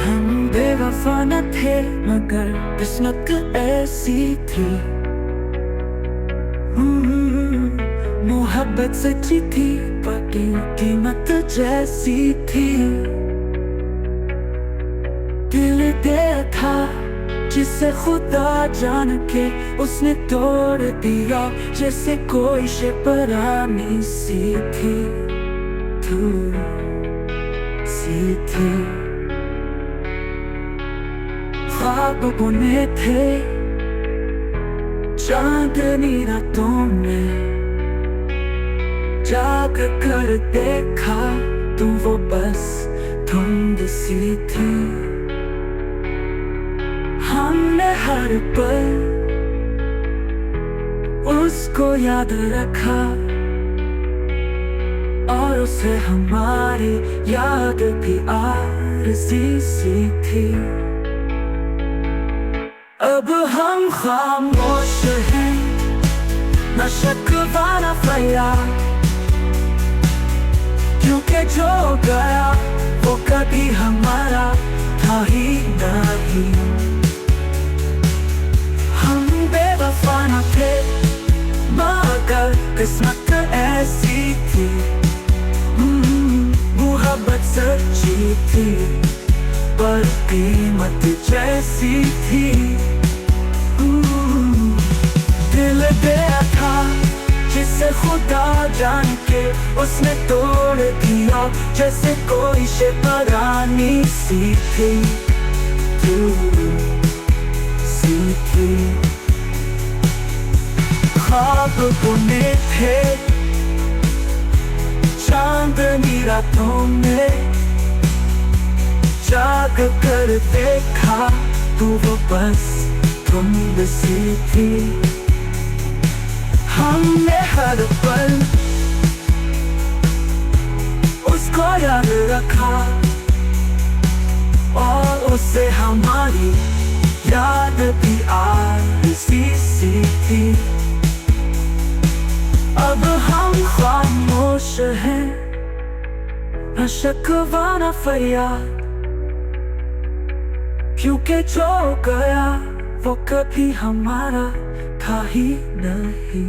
हम बेवफा न थे मगर किस्मत ऐसी थी। मोहब्बत सच्ची थी पर कीमत जैसी थी। दिल दिया था जिसे खुदा जान के उसने तोड़ दिया, जैसे कोई शेपरानी सी थी तू सी थी। ख्वाब बुने थे चांदनी रातों में, जाग कर देखा तू वो बस धुंध सी थी। हमने हर पल उसको याद रखा और उसे हमारी याद भी आरज़ी सी थी। अब हम खामोश हैं, न शिकवा न फरियाद, क्योंकि जो गया वो कभी हमारा था ही नहीं। हम बेवफा न थे मगर किस्मत ऐसी थी। मोहब्बत सच्ची थी पर कीमत जैसी थी। दिल दिया था जिसे खुदा जान के उसने तोड़ दिया, जैसे कोई शेपरानी सी थी तू सी थी। ख्वाब बुने थे चांदनी रातों में, जाग कर देखा तू वो बस धुंध सी थी। हमने हर पल उसको याद रखा और उसे हमारी याद भी आरज़ी सी थी। अब हम खामोश हैं, न शिकवा न फरियाद, क्योंकि जो गया वो कभी हमारा था ही नहीं।